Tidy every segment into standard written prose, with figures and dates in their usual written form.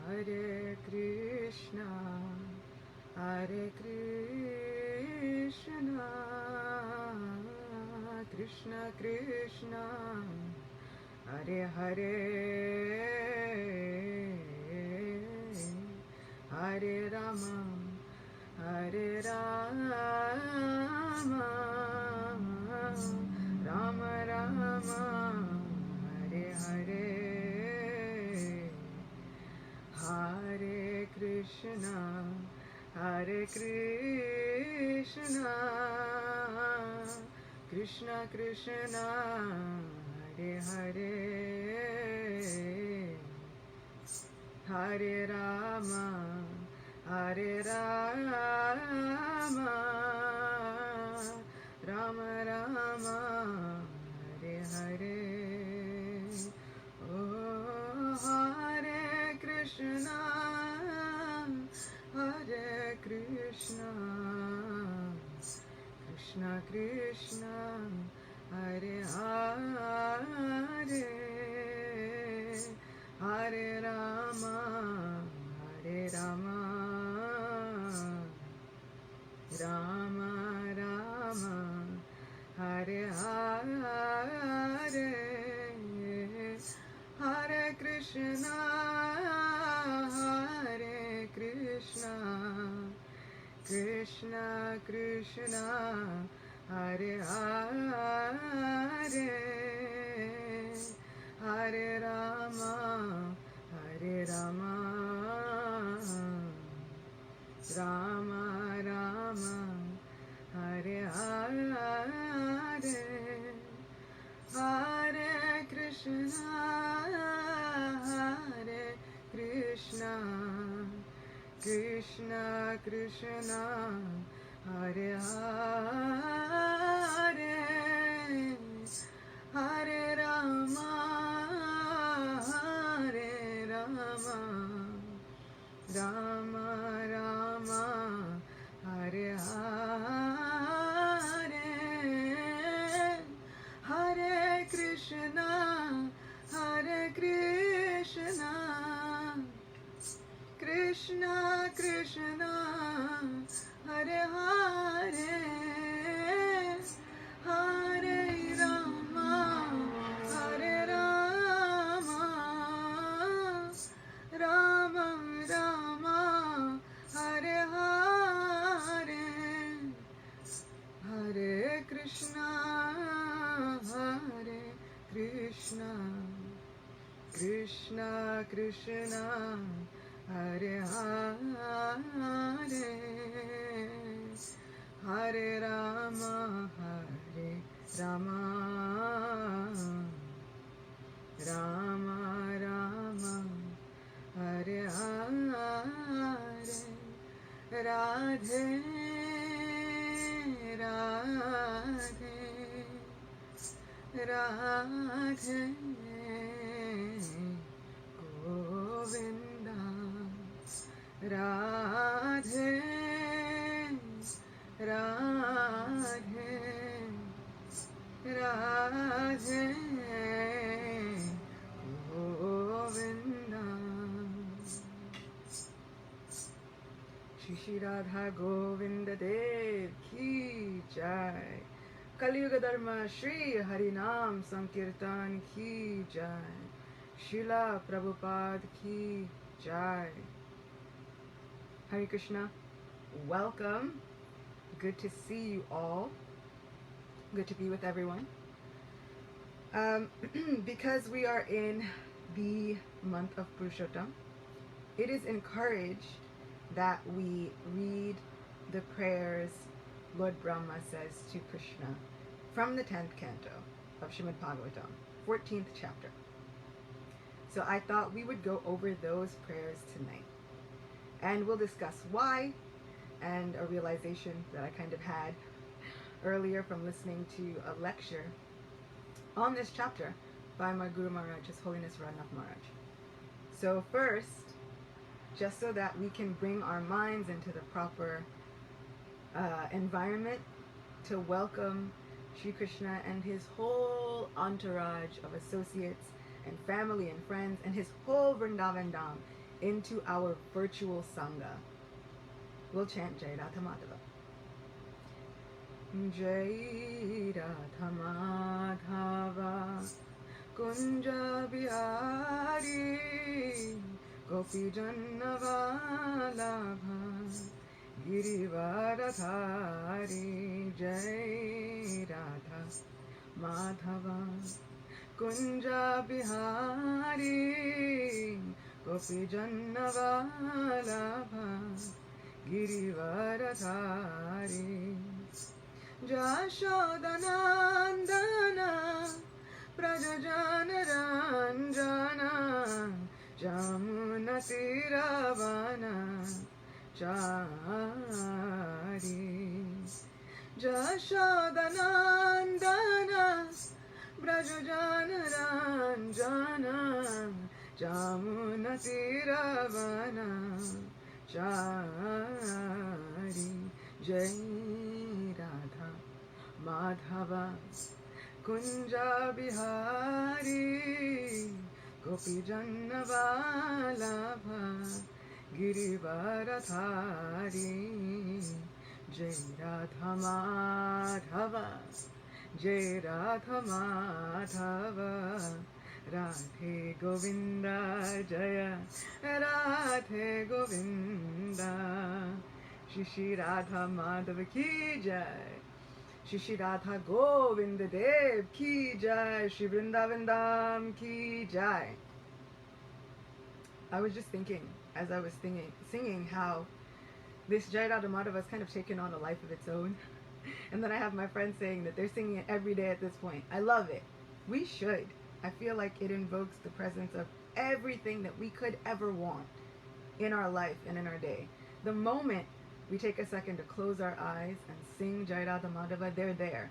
Hare Krishna, Hare Krishna, Krishna Krishna, Hare Hare, Hare Rama, Hare Rama, Rama Rama, Hare Hare, Hare Krishna, Hare Krishna, Krishna Krishna, Hare Hare, Hare Rama, Hare Rama, Rama Rama, Hare Hare. Oh, Hare Krishna, Hare Krishna, Krishna Krishna, Hare Hare, Hare Rama, Hare Rama, Rama Rama, Hare Hare, Hare Krishna, Hare Krishna, Krishna Krishna, Hare Hare, Hare Rama, Hare Rama, Rama Rama, Hare Hare, Hare Krishna, Hare Krishna, Krishna Krishna, Hare Hare, Hare Rama, Hare Rama, Rama Rama, Hare Hare, Hare Krishna, Hare Krishna, Krishna Krishna, Hare Hare, Hare Rama, Hare Rama, Rama Rama, Hare Hare, Hare Krishna, Hare Krishna, Krishna Krishna, Hare Hare, Hare Rama, Hare Rama, Rama Rama, Hare Hare, Radhe Radhe, Radhe Govinda, Radhe Radhe, Radhe Govinda. Shri Shri Radha Govinda Dev Ki Jai. Kali Yuga Dharma Shri Harinam Sankirtan Ki Jai. Srila Prabhupada Ki Jai. Hare Krishna. Welcome. Good to see you all. Good to be with everyone. Because we are in the month of Purushottama, it is encouraged that we read the prayers Lord Brahma says to Krishna from the 10th canto of Srimad Bhagavatam, 14th chapter. So I thought we would go over those prayers tonight. And we'll discuss why, and a realization that I kind of had earlier from listening to a lecture on this chapter by my Guru Maharaj, His Holiness Radhanath Maharaj. So first, just so that we can bring our minds into the proper environment to welcome Sri Krishna and his whole entourage of associates and family and friends and his whole Vrindavan Dham into our virtual Sangha. We'll chant Jai Radha Madhava. Jai Radha Madhava Kunja Bihari Gopi Jannavallabha Girivaradhari. Jai Radha Madhava Kunja Bihari Gopi Jannavallabha Girivaradhari. Jashodanandana Prajajana Ranjana Jamuna Tiravana Chari. Jashodanandana Prajajana Ranjana Jamuna Tiravana Chari. Jai Radha Madhava Kunja Bihari Gopi Jannavallabha Girivaradhari. Jai Radha Madhava Jai Radha Madhava Radhe Govinda Jaya Radhe Govinda. Shri Radha Madhava ki jai. Shri Radha Govinda Dev ki jai. Shri Vrindavan Dham ki jai. I was just thinking, as I was singing how this Jai Radha Madhava has kind of taken on a life of its own. And then I have my friends saying that they're singing it every day at this point. I love it. We should. I feel like it invokes the presence of everything that we could ever want in our life and in our day. The moment we take a second to close our eyes and sing Jai Radha Madhava, they're there.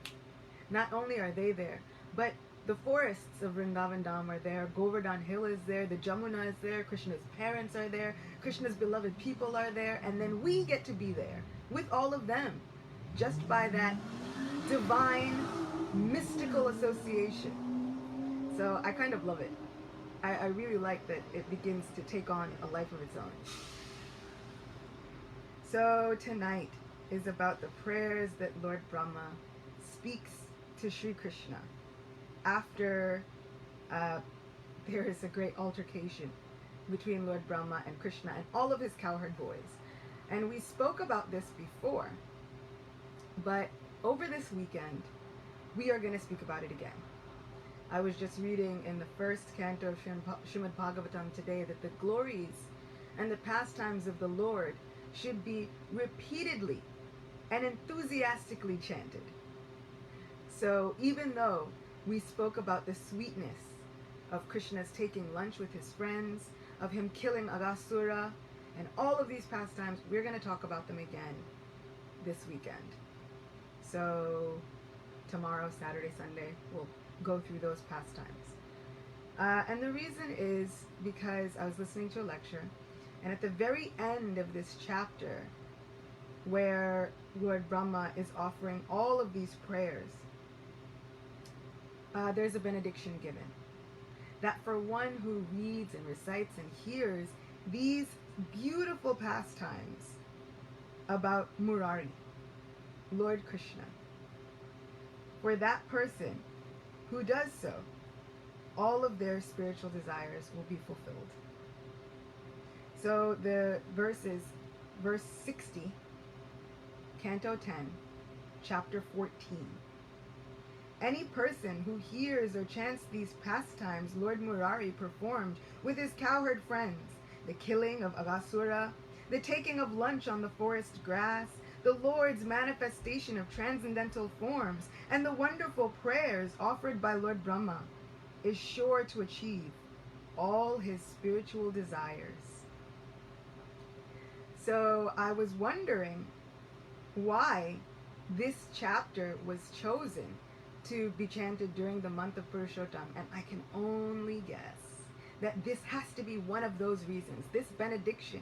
Not only are they there, but the forests of Vrindavan Dham are there, Govardhan Hill is there, the Jamuna is there, Krishna's parents are there, Krishna's beloved people are there, and then we get to be there with all of them, just by that divine, mystical association. So I kind of love it. I really like that it begins to take on a life of its own. So tonight is about the prayers that Lord Brahma speaks to Sri Krishna after there is a great altercation between Lord Brahma and Krishna and all of his cowherd boys. And we spoke about this before, but over this weekend, we are going to speak about it again. I was just reading in the first canto of Srimad Bhagavatam today that the glories and the pastimes of the Lord should be repeatedly and enthusiastically chanted. So even though we spoke about the sweetness of Krishna's taking lunch with his friends, of him killing Aghasura, and all of these pastimes, we're going to talk about them again this weekend. So tomorrow, Saturday, Sunday, we'll go through those pastimes. And the reason is because I was listening to a lecture, and at the very end of this chapter, where Lord Brahma is offering all of these prayers, there's a benediction given. That for one who reads and recites and hears these beautiful pastimes about Murari, Lord Krishna, for that person who does so, all of their spiritual desires will be fulfilled. So the verses, verse 60, Canto 10, Chapter 14. Any person who hears or chants these pastimes Lord Murari performed with his cowherd friends, the killing of Aghasura, the taking of lunch on the forest grass, the Lord's manifestation of transcendental forms, and the wonderful prayers offered by Lord Brahma, is sure to achieve all his spiritual desires. So I was wondering why this chapter was chosen to be chanted during the month of Purushottama, and I can only guess that this has to be one of those reasons, this benediction,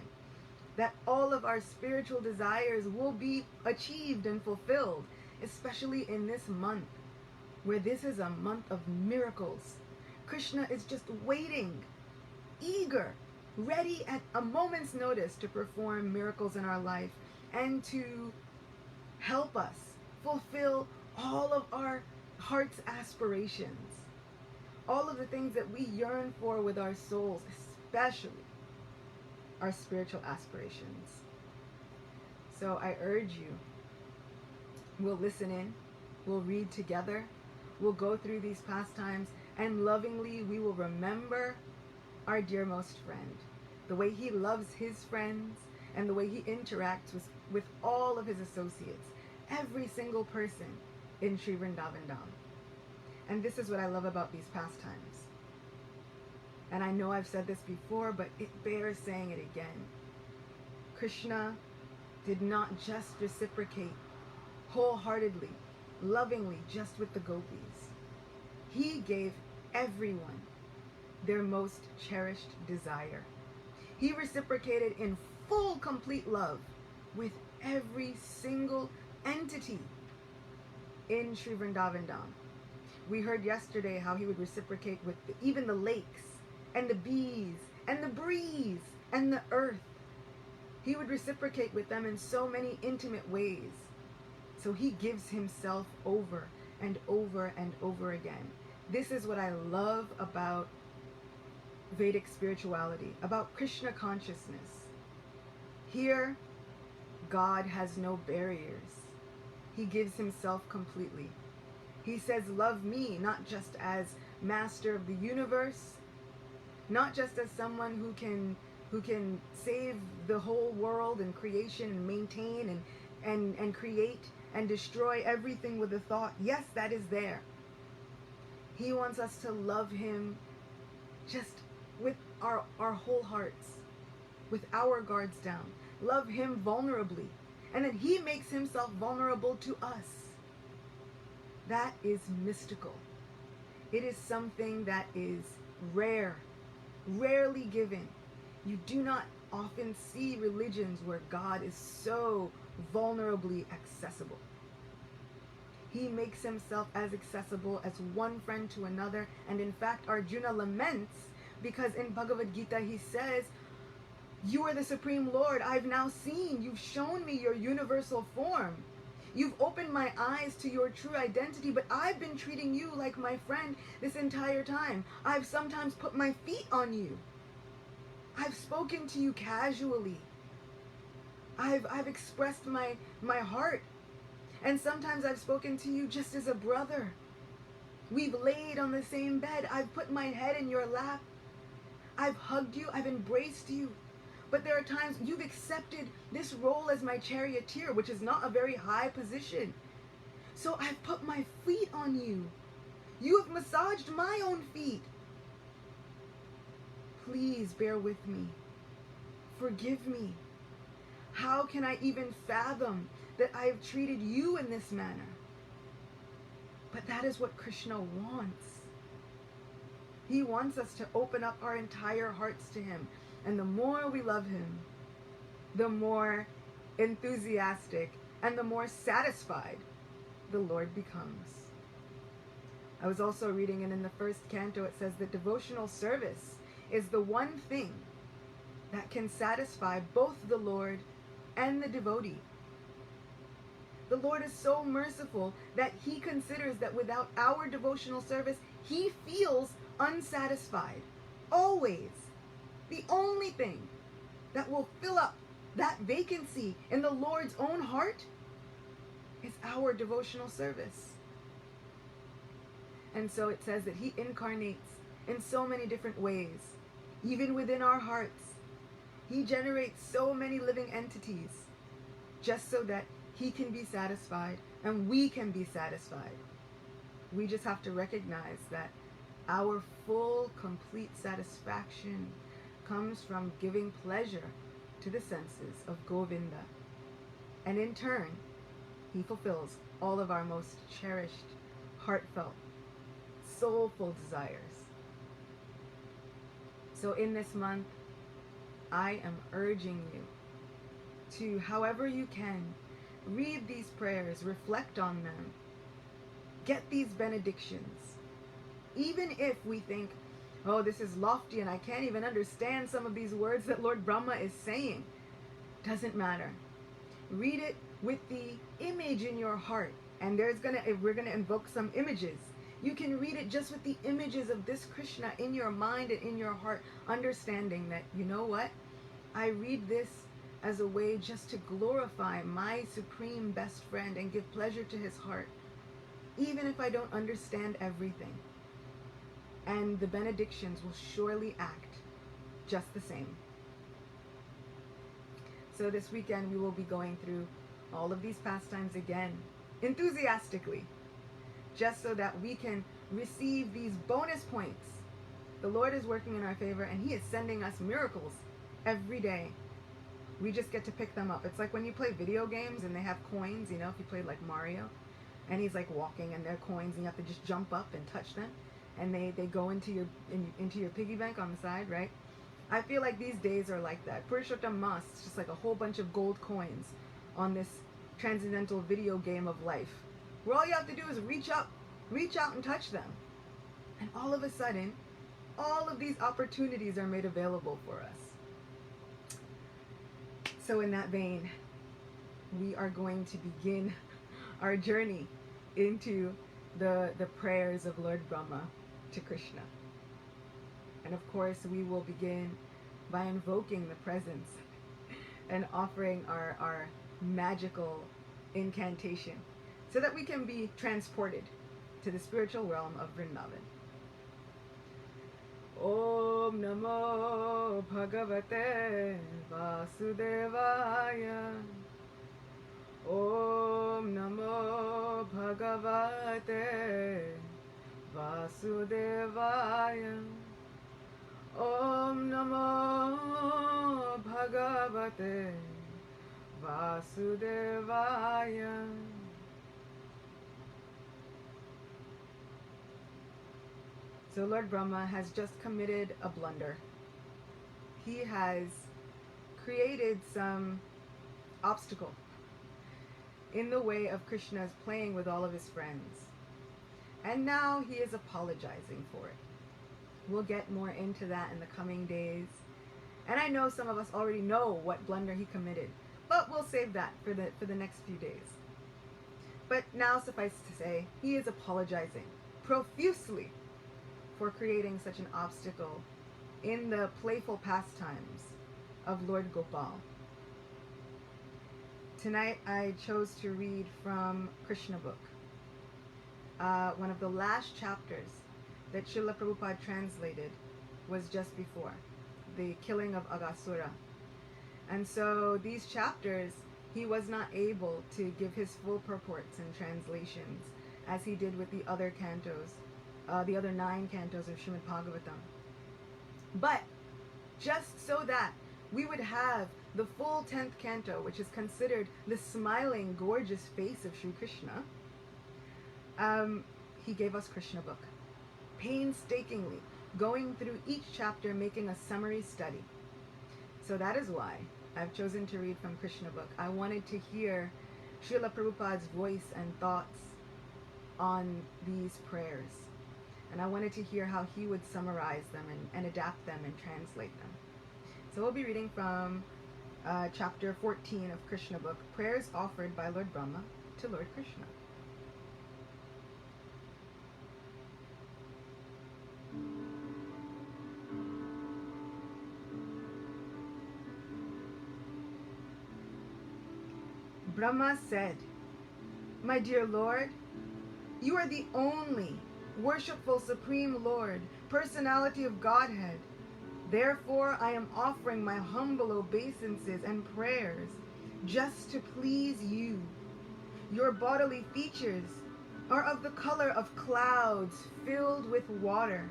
that all of our spiritual desires will be achieved and fulfilled, especially in this month, where this is a month of miracles. Krishna is just waiting, eager ready at a moment's notice to perform miracles in our life and to help us fulfill all of our heart's aspirations, all of the things that we yearn for with our souls, especially our spiritual aspirations. So I urge you, we'll listen in, we'll read together, we'll go through these pastimes, and lovingly we will remember our dearmost friend, the way he loves his friends, and the way he interacts with all of his associates, every single person in Sri Vrindavan Dham. And this is what I love about these pastimes. And I know I've said this before, but it bears saying it again. Krishna did not just reciprocate wholeheartedly, lovingly, just with the gopis. He gave everyone their most cherished desire. He reciprocated in full, complete love with every single entity in Sri Vrindavan Dham. We heard yesterday how he would reciprocate with even the lakes and the bees and the breeze and the earth. He would reciprocate with them in so many intimate ways. So he gives himself over and over and over again. This is what I love about Vedic spirituality, about Krishna consciousness. Here, God has no barriers. He gives himself completely. He says, love me, not just as master of the universe, not just as someone who can save the whole world and creation and maintain and create and destroy everything with a thought. Yes, that is there. He wants us to love him just with our whole hearts, with our guards down. Love him vulnerably. And then he makes himself vulnerable to us. That is mystical. It is something that is rare, rarely given. You do not often see religions where God is so vulnerably accessible. He makes himself as accessible as one friend to another. And in fact, Arjuna laments because in Bhagavad Gita he says, you are the Supreme Lord. I've now seen. You've shown me your universal form. You've opened my eyes to your true identity, but I've been treating you like my friend this entire time. I've sometimes put my feet on you. I've spoken to you casually. I've expressed my heart. And sometimes I've spoken to you just as a brother. We've laid on the same bed. I've put my head in your lap. I've hugged you. I've embraced you. But there are times you've accepted this role as my charioteer, which is not a very high position. So I've put my feet on you. You have massaged my own feet. Please bear with me. Forgive me. How can I even fathom that I have treated you in this manner? But that is what Krishna wants. He wants us to open up our entire hearts to him. And the more we love him, the more enthusiastic and the more satisfied the Lord becomes. I was also reading, and in the first canto it says that devotional service is the one thing that can satisfy both the Lord and the devotee. The Lord is so merciful that he considers that without our devotional service, he feels unsatisfied. Always. The only thing that will fill up that vacancy in the Lord's own heart is our devotional service. And so it says that he incarnates in so many different ways, even within our hearts. He generates so many living entities just so that he can be satisfied and we can be satisfied. We just have to recognize that our full, complete satisfaction comes from giving pleasure to the senses of Govinda. And in turn, he fulfills all of our most cherished, heartfelt, soulful desires. So in this month, I am urging you to, however you can, read these prayers, reflect on them, get these benedictions. Even if we think, oh, this is lofty and I can't even understand some of these words that Lord Brahma is saying. Doesn't matter. Read it with the image in your heart. And we're gonna invoke some images. You can read it just with the images of this Krishna in your mind and in your heart, understanding that, you know what? I read this as a way just to glorify my supreme best friend and give pleasure to his heart, even if I don't understand everything. And the benedictions will surely act just the same. So this weekend we will be going through all of these pastimes again, enthusiastically, just so that we can receive these bonus points. The Lord is working in our favor and He is sending us miracles every day. We just get to pick them up. It's like when you play video games and they have coins, you know, if you play like Mario, and he's like walking and they're coins and you have to just jump up and touch them, and they go into your piggy bank on the side, right? I feel like these days are like that. Purushottama is just like a whole bunch of gold coins on this transcendental video game of life, where all you have to do is reach out and touch them. And all of a sudden, all of these opportunities are made available for us. So in that vein, we are going to begin our journey into the prayers of Lord Brahma to Krishna. And of course, we will begin by invoking the presence and offering our magical incantation so that we can be transported to the spiritual realm of Vrindavan. Om Namo Bhagavate Vasudevaya. Om Namo Bhagavate Vasudevaya. Om Namo Bhagavate Vasudevaya. So Lord Brahma has just committed a blunder. He has created some obstacle in the way of Krishna's playing with all of his friends. And now he is apologizing for it. We'll get more into that in the coming days. And I know some of us already know what blunder he committed, but we'll save that for the next few days. But now suffice to say, he is apologizing profusely for creating such an obstacle in the playful pastimes of Lord Gopal. Tonight I chose to read from Krsna Book, one of the last chapters that Srila Prabhupada translated was just before the killing of Aghasura. And so these chapters, he was not able to give his full purports and translations as he did with the other cantos, the other 9 cantos of Srimad Bhagavatam. But just so that we would have the full 10th canto, which is considered the smiling, gorgeous face of Sri Krishna, he gave us Krsna Book, painstakingly going through each chapter, making a summary study. So that is why I've chosen to read from Krsna Book. I wanted to hear Srila Prabhupada's voice and thoughts on these prayers. And I wanted to hear how he would summarize them and adapt them and translate them. So we'll be reading from chapter 14 of Krsna Book, Prayers Offered by Lord Brahma to Lord Krishna. Brahma said, "My dear Lord, you are the only worshipful Supreme Lord, personality of Godhead. Therefore, I am offering my humble obeisances and prayers just to please you. Your bodily features are of the color of clouds filled with water.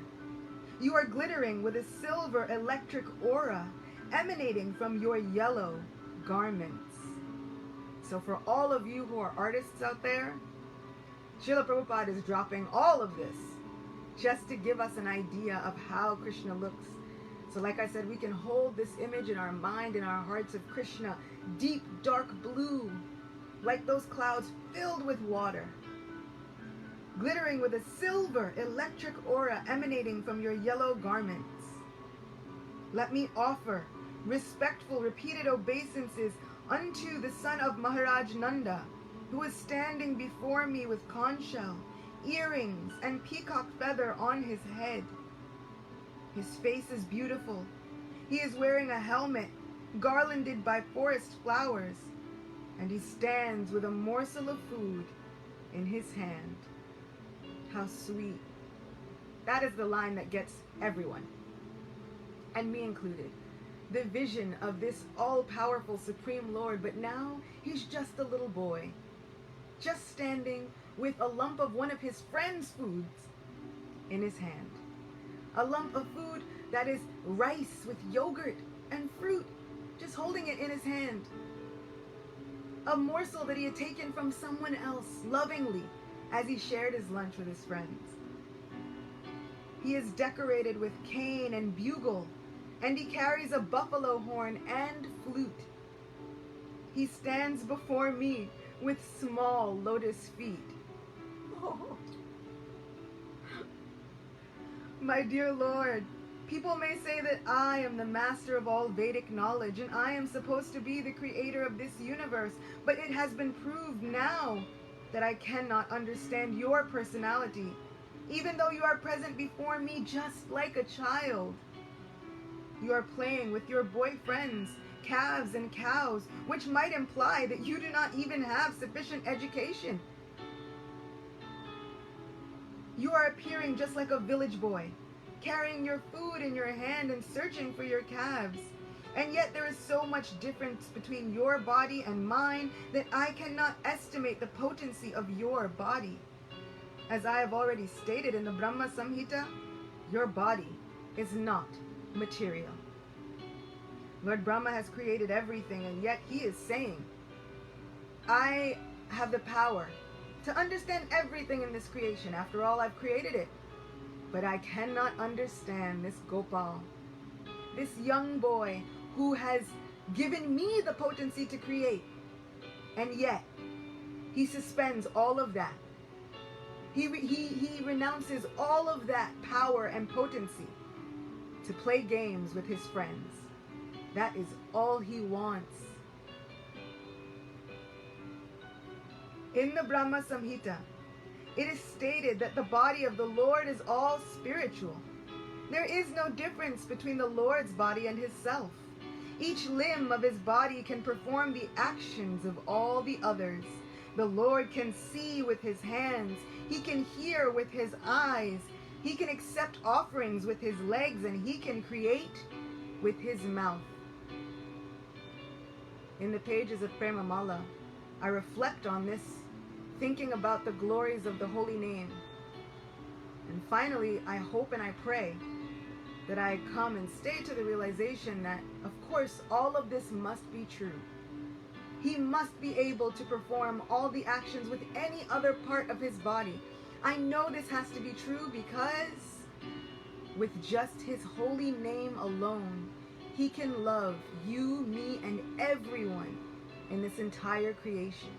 You are glittering with a silver electric aura emanating from your yellow garments." So for all of you who are artists out there, Srila Prabhupada is dropping all of this just to give us an idea of how Krishna looks. So like I said, we can hold this image in our mind, in our hearts of Krishna, deep, dark blue, like those clouds filled with water. glittering with a silver electric aura emanating from your yellow garments. Let me offer respectful repeated obeisances unto the son of Maharaj Nanda, who is standing before me with conch shell, earrings, and peacock feather on his head. His face is beautiful. He is wearing a helmet garlanded by forest flowers, and he stands with a morsel of food in his hand. How sweet. That is the line that gets everyone, and me included. The vision of this all-powerful Supreme Lord, but now he's just a little boy, just standing with a lump of one of his friend's foods in his hand. A lump of food that is rice with yogurt and fruit, just holding it in his hand. A morsel that he had taken from someone else lovingly as he shared his lunch with his friends. He is decorated with cane and bugle, and he carries a buffalo horn and flute. He stands before me with small lotus feet. Oh. My dear Lord, people may say that I am the master of all Vedic knowledge, and I am supposed to be the creator of this universe, but it has been proved now that I cannot understand your personality, even though you are present before me just like a child. You are playing with your boyfriends, calves and cows, which might imply that you do not even have sufficient education. You are appearing just like a village boy, carrying your food in your hand and searching for your calves. And yet there is so much difference between your body and mine that I cannot estimate the potency of your body. As I have already stated in the Brahma Samhita, your body is not material. Lord Brahma has created everything, and yet he is saying, I have the power to understand everything in this creation. After all, I've created it. But I cannot understand this Gopal, this young boy who has given me the potency to create. And yet, he suspends all of that. He renounces all of that power and potency to play games with his friends. That is all he wants. In the Brahma Samhita, it is stated that the body of the Lord is all spiritual. There is no difference between the Lord's body and his self. Each limb of his body can perform the actions of all the others. The Lord can see with his hands. He can hear with his eyes. He can accept offerings with his legs, and he can create with his mouth. In the pages of Prema Mala, I reflect on this, thinking about the glories of the holy name. And finally, I hope and I pray that I come and stay to the realization that, of course, all of this must be true. He must be able to perform all the actions with any other part of his body. I know this has to be true because with just his holy name alone, he can love you, me, and everyone in this entire creation.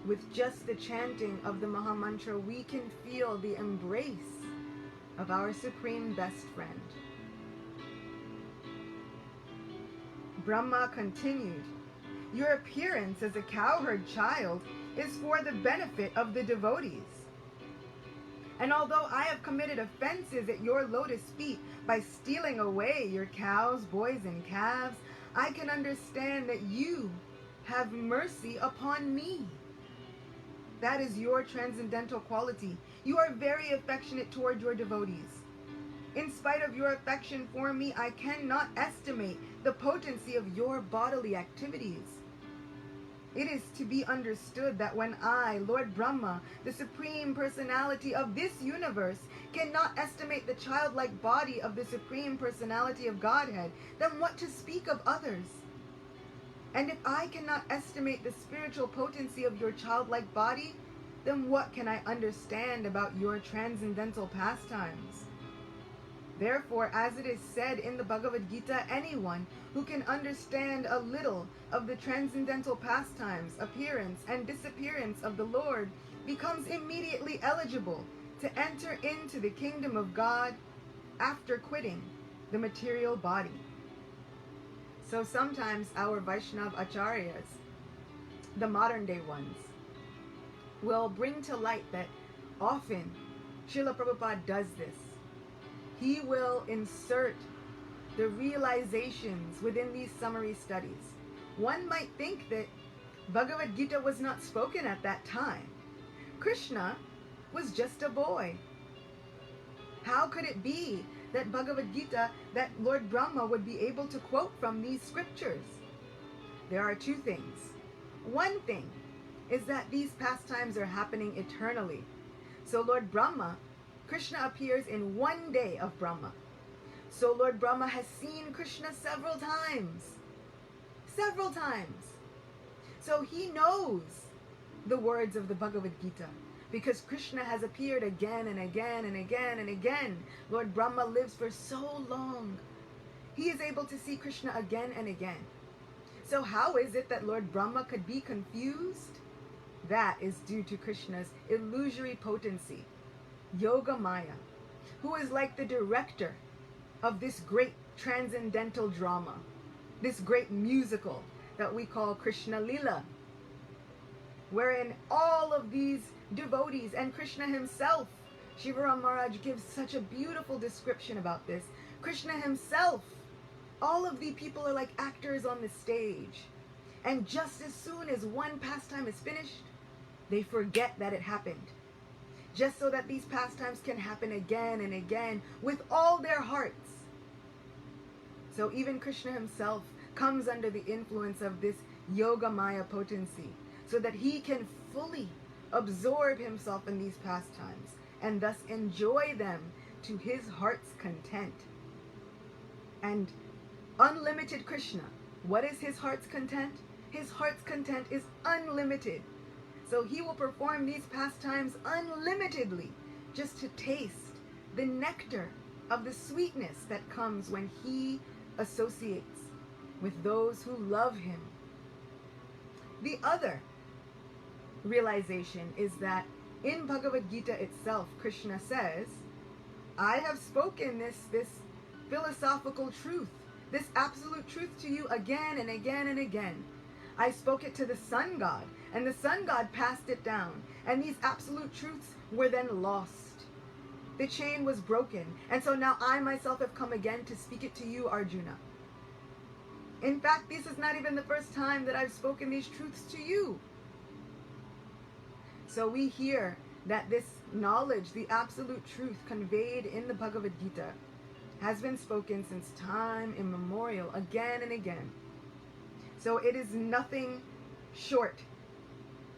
With just the chanting of the Maha Mantra, we can feel the embrace of our supreme best friend. Brahma continued, your appearance as a cowherd child is for the benefit of the devotees. And although I have committed offenses at your lotus feet by stealing away your cows, boys, and calves, I can understand that you have mercy upon me. That is your transcendental quality. You are very affectionate toward your devotees. In spite of your affection for me, I cannot estimate the potency of your bodily activities. It is to be understood that when I, Lord Brahma, the Supreme Personality of this universe, cannot estimate the childlike body of the Supreme Personality of Godhead, then what to speak of others? And if I cannot estimate the spiritual potency of your childlike body, then what can I understand about your transcendental pastimes? Therefore, as it is said in the Bhagavad Gita, anyone who can understand a little of the transcendental pastimes, appearance, and disappearance of the Lord becomes immediately eligible to enter into the kingdom of God after quitting the material body. So sometimes our Vaishnava acharyas, the modern day ones, will bring to light that often Srila Prabhupada does this. He will insert the realizations within these summary studies. One might think that Bhagavad Gita was not spoken at that time. Krishna was just a boy. How could it be that Bhagavad Gita, that Lord Brahma would be able to quote from these scriptures? There are two things. One thing is that these pastimes are happening eternally. So Lord Brahma, Krishna appears in one day of Brahma. So Lord Brahma has seen Krishna several times. Several times. So he knows the words of the Bhagavad Gita, because Krishna has appeared again and again and again and again. Lord Brahma lives for so long. He is able to see Krishna again and again. So how is it that Lord Brahma could be confused? That is due to Krishna's illusory potency, Yoga Maya, who is like the director of this great transcendental drama, this great musical that we call Krishna Lila, wherein all of these devotees and Krishna himself, Shivaram Maharaj gives such a beautiful description about this. Krishna himself, all of the people are like actors on the stage. And just as soon as one pastime is finished, they forget that it happened. Just so that these pastimes can happen again and again with all their hearts. So even Krishna himself comes under the influence of this Yoga Maya potency, so that he can fully absorb himself in these pastimes and thus enjoy them to his heart's content. And unlimited Krishna, what is his heart's content? His heart's content is unlimited. So he will perform these pastimes unlimitedly, just to taste the nectar of the sweetness that comes when he associates with those who love him. The other realization is that in Bhagavad Gita itself, Krishna says, I have spoken this philosophical truth, this absolute truth to you again and again and again. I spoke it to the sun god, and the sun god passed it down, and these absolute truths were then lost. The chain was broken, and so now I myself have come again to speak it to you, Arjuna. In fact, this is not even the first time that I've spoken these truths to you. So we hear that this knowledge, the absolute truth conveyed in the Bhagavad Gita, has been spoken since time immemorial, again and again. So it is nothing short.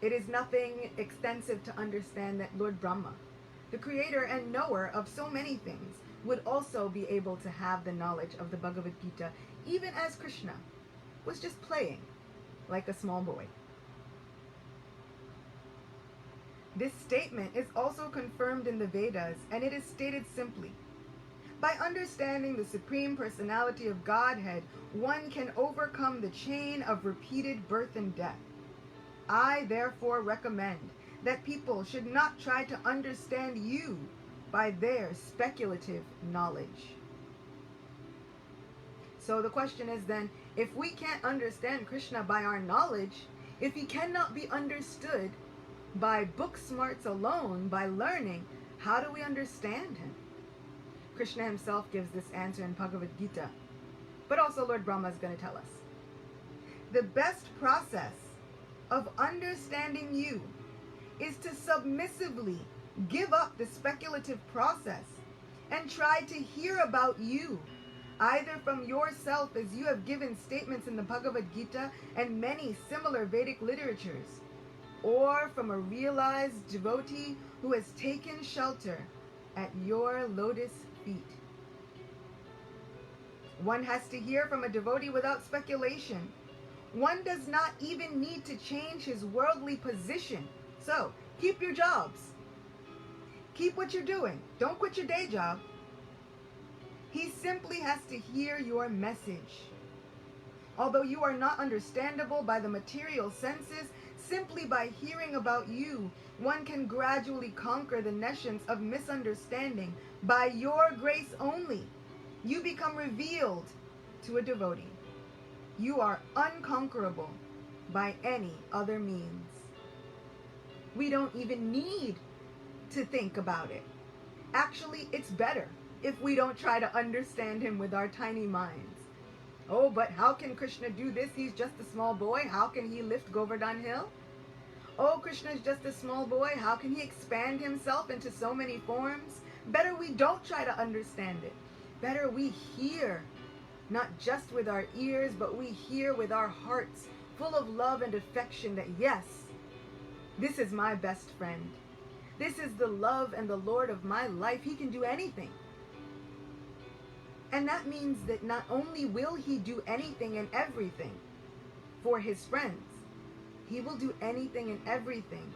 It is nothing extensive to understand that Lord Brahma, the creator and knower of so many things, would also be able to have the knowledge of the Bhagavad Gita, even as Krishna was just playing like a small boy. This statement is also confirmed in the Vedas, and it is stated simply, by understanding the Supreme Personality of Godhead, one can overcome the chain of repeated birth and death. I therefore recommend that people should not try to understand you by their speculative knowledge. So the question is then, if we can't understand Krishna by our knowledge, if he cannot be understood by book smarts alone, by learning, how do we understand him? Krishna himself gives this answer in Bhagavad Gita, but also Lord Brahma is going to tell us. The best process of understanding you is to submissively give up the speculative process and try to hear about you, either from yourself, as you have given statements in the Bhagavad Gita and many similar Vedic literatures, or from a realized devotee who has taken shelter at your lotus feet. One has to hear from a devotee without speculation. One does not even need to change his worldly position. So, keep your jobs. Keep what you're doing. Don't quit your day job. He simply has to hear your message. Although you are not understandable by the material senses, Simply by hearing about you, one can gradually conquer the nescience of misunderstanding. By your grace only, you become revealed to a devotee. You are unconquerable by any other means. We don't even need to think about it. Actually, it's better if we don't try to understand him with our tiny minds. Oh, but how can Krishna do this? He's just a small boy. How can he lift Govardhan Hill? Oh, Krishna is just a small boy. How can he expand himself into so many forms? Better we don't try to understand it. Better we hear, not just with our ears, but we hear with our hearts, full of love and affection, that yes, this is my best friend. This is the love and the Lord of my life. He can do anything. And that means that not only will he do anything and everything for his friends, he will do anything and everything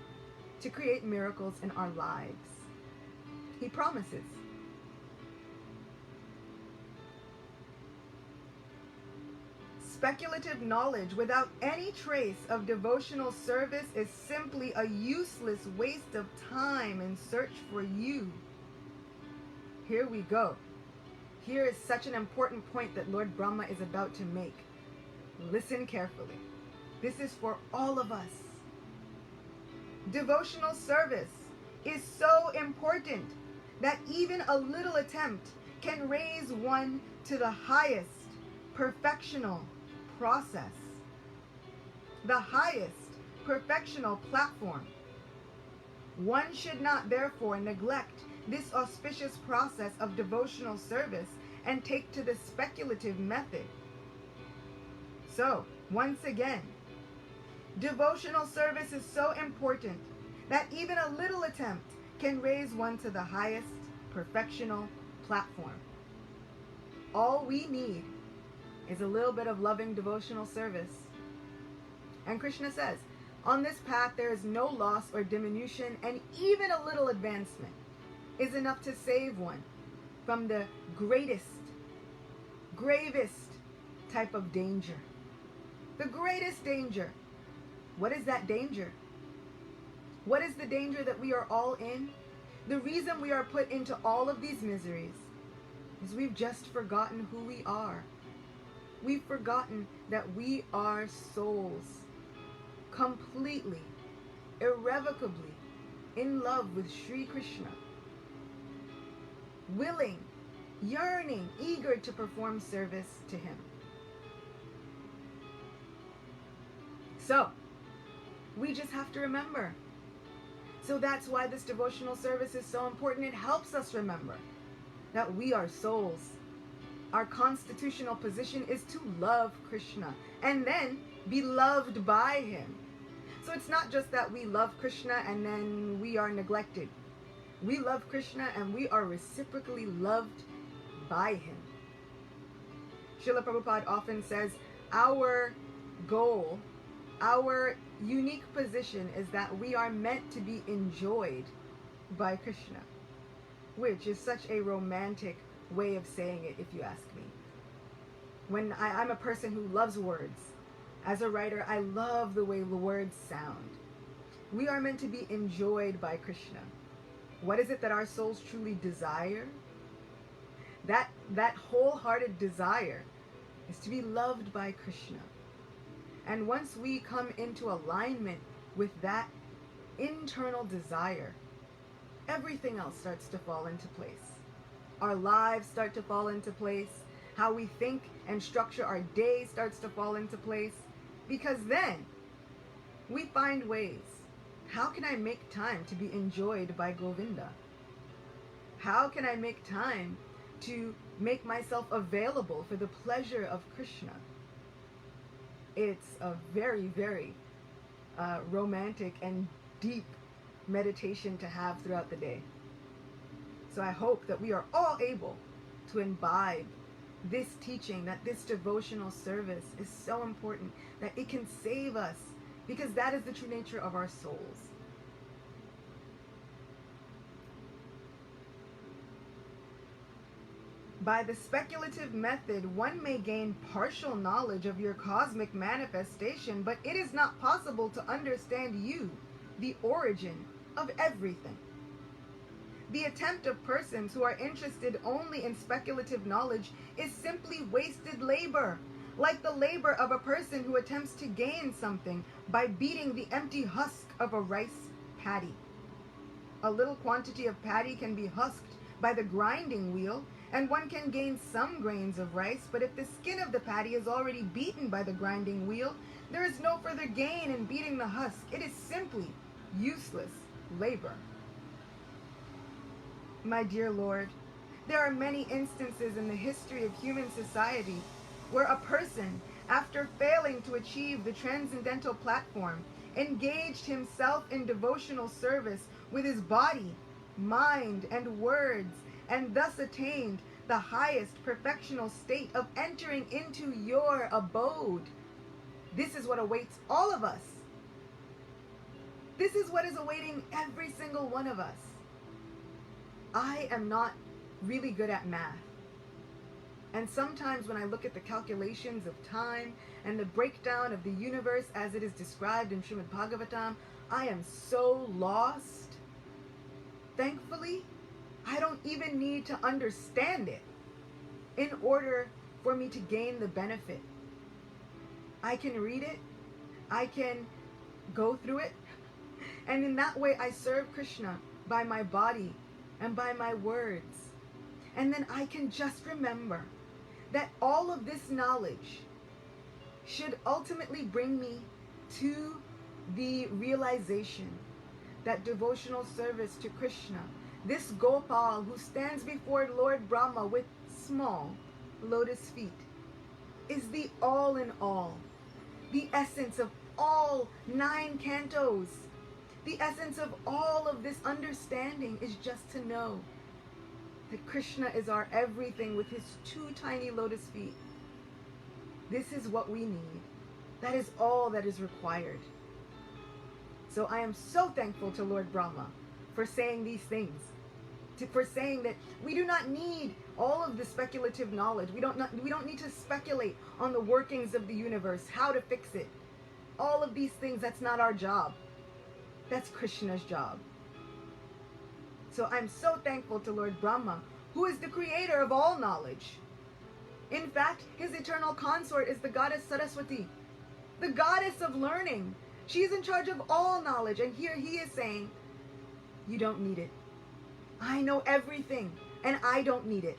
to create miracles in our lives. He promises. Speculative knowledge without any trace of devotional service is simply a useless waste of time in search for you. Here we go. Here is such an important point that Lord Brahma is about to make. Listen carefully. This is for all of us. Devotional service is so important that even a little attempt can raise one to the highest perfectional process, the highest perfectional platform. One should not therefore neglect this auspicious process of devotional service and take to the speculative method. So, once again, devotional service is so important that even a little attempt can raise one to the highest perfectional platform. All we need is a little bit of loving devotional service. And Krishna says, on this path there is no loss or diminution, and even a little advancement is enough to save one from the greatest, gravest type of danger. The greatest danger. What is that danger? What is the danger that we are all in? The reason we are put into all of these miseries is we've just forgotten who we are. We've forgotten that we are souls, completely, irrevocably in love with Sri Krishna, willing, yearning, eager to perform service to him. So, we just have to remember. So that's why this devotional service is so important. It helps us remember that we are souls. Our constitutional position is to love Krishna and then be loved by him. So it's not just that we love Krishna and then we are neglected. We love Krishna and we are reciprocally loved by him. Srila Prabhupada often says our goal, our unique position is that we are meant to be enjoyed by Krishna, which is such a romantic way of saying it, if you ask me. When I'm a person who loves words. As a writer, I love the way the words sound. We are meant to be enjoyed by Krishna. What is it that our souls truly desire? That wholehearted desire is to be loved by Krishna. And once we come into alignment with that internal desire, everything else starts to fall into place. Our lives start to fall into place. How we think and structure our day starts to fall into place. Because then we find ways. How can I make time to be enjoyed by Govinda? How can I make time to make myself available for the pleasure of Krishna? It's a very, very romantic and deep meditation to have throughout the day. So I hope that we are all able to imbibe this teaching, that this devotional service is so important, that it can save us, because that is the true nature of our souls. By the speculative method, one may gain partial knowledge of your cosmic manifestation, but it is not possible to understand you, the origin of everything. The attempt of persons who are interested only in speculative knowledge is simply wasted labor, like the labor of a person who attempts to gain something by beating the empty husk of a rice paddy. A little quantity of paddy can be husked by the grinding wheel, and one can gain some grains of rice, but if the skin of the paddy is already beaten by the grinding wheel, there is no further gain in beating the husk. It is simply useless labor. My dear Lord, there are many instances in the history of human society where a person, after failing to achieve the transcendental platform, engaged himself in devotional service with his body, mind, and words, and thus attained the highest perfectional state of entering into your abode. This is what awaits all of us. This is what is awaiting every single one of us. I am not really good at math. And sometimes when I look at the calculations of time and the breakdown of the universe as it is described in Srimad Bhagavatam, I am so lost. Thankfully, I don't even need to understand it in order for me to gain the benefit. I can read it, I can go through it, and in that way I serve Krishna by my body and by my words. And then I can just remember that all of this knowledge should ultimately bring me to the realization that devotional service to Krishna, this Gopal who stands before Lord Brahma with small lotus feet, is the all in all, the essence of all 9 cantos. The essence of all of this understanding is just to know that Krishna is our everything with his 2 tiny lotus feet. This is what we need. That is all that is required. So I am so thankful to Lord Brahma for saying these things, for saying that we do not need all of the speculative knowledge. We don't need to speculate on the workings of the universe, how to fix it. All of these things, that's not our job. That's Krishna's job. So I'm so thankful to Lord Brahma, who is the creator of all knowledge. In fact, his eternal consort is the goddess Saraswati, the goddess of learning. She is in charge of all knowledge. And here he is saying, you don't need it. I know everything, and I don't need it.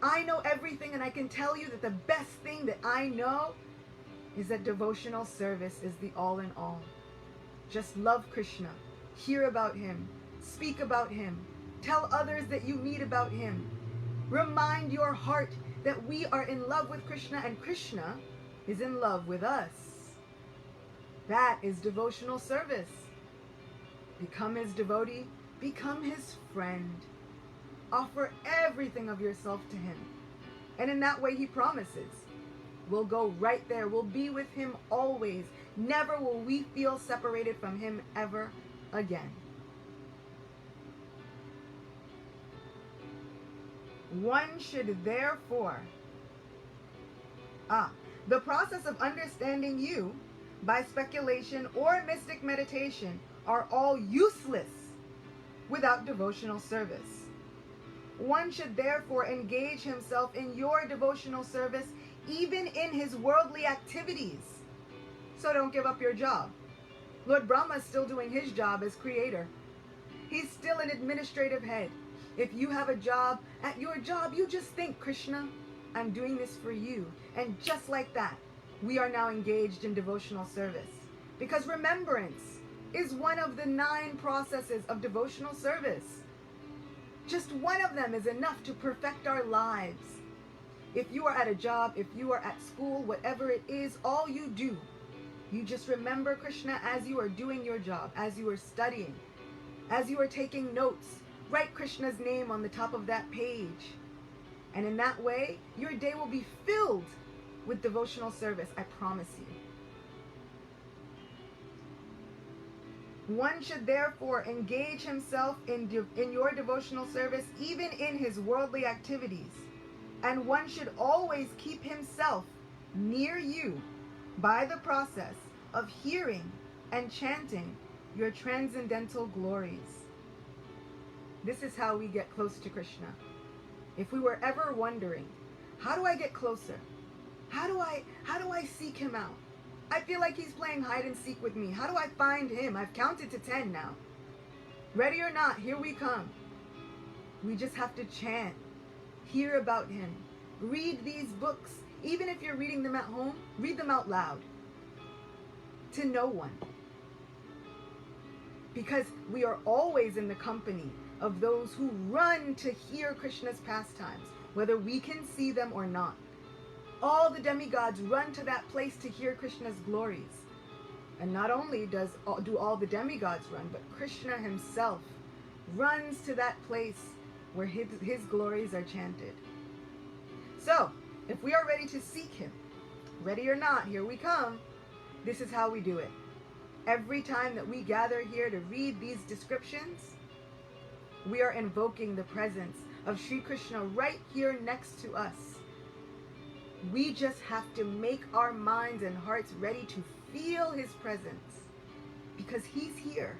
I know everything, and I can tell you that the best thing that I know is that devotional service is the all in all. Just love Krishna, hear about him, speak about him, tell others that you meet about him. Remind your heart that we are in love with Krishna and Krishna is in love with us. That is devotional service. Become his devotee, become his friend. Offer everything of yourself to him. And in that way he promises, we'll go right there. We'll be with him always. Never will we feel separated from him ever again. One should therefore, the process of understanding you by speculation or mystic meditation are all useless without devotional service. One should therefore engage himself in your devotional service even in his worldly activities. So don't give up your job. Lord Brahma is still doing his job as creator. He's still an administrative head. If you have a job, at your job, you just think, Krishna, I'm doing this for you. And just like that, we are now engaged in devotional service. Because remembrance is one of the 9 processes of devotional service. Just one of them is enough to perfect our lives. If you are at a job, if you are at school, whatever it is, all you do, you just remember Krishna as you are doing your job, as you are studying, as you are taking notes. Write Krishna's name on the top of that page. And in that way, your day will be filled with devotional service, I promise you. One should therefore engage himself in your devotional service even in his worldly activities. and one should always keep himself near you by the process of hearing and chanting your transcendental glories. This is how we get close to Krishna. If we were ever wondering, how do I get closer? How do I seek him out? I feel like he's playing hide and seek with me. How do I find him? I've counted to 10 now. Ready or not, here we come. We just have to chant, hear about him, read these books. Even if you're reading them at home, read them out loud to no one. Because we are always in the company of those who run to hear Krishna's pastimes, whether we can see them or not. All the demigods run to that place to hear Krishna's glories. And not only do all the demigods run, but Krishna himself runs to that place where his glories are chanted. So, if we are ready to seek him, ready or not, here we come. This is how we do it. Every time that we gather here to read these descriptions, we are invoking the presence of Sri Krishna right here next to us. We just have to make our minds and hearts ready to feel his presence, because he's here.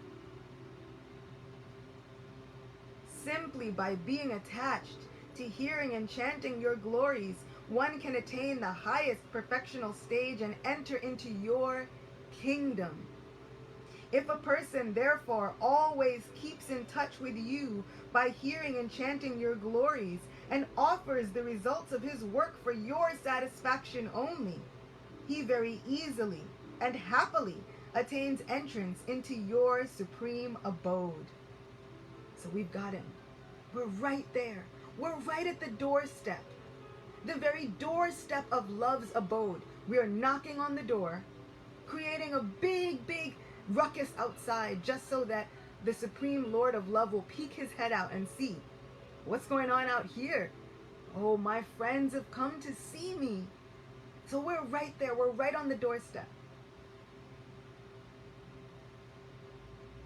Simply by being attached to hearing and chanting your glories, one can attain the highest perfectional stage and enter into your kingdom. If a person, therefore, always keeps in touch with you by hearing and chanting your glories and offers the results of his work for your satisfaction only, he very easily and happily attains entrance into your supreme abode. So we've got him. We're right there. We're right at the doorstep. The very doorstep of love's abode. We are knocking on the door, creating a big, big ruckus outside just so that the Supreme Lord of Love will peek his head out and see what's going on out here. Oh, my friends have come to see me. So we're right there. We're right on the doorstep.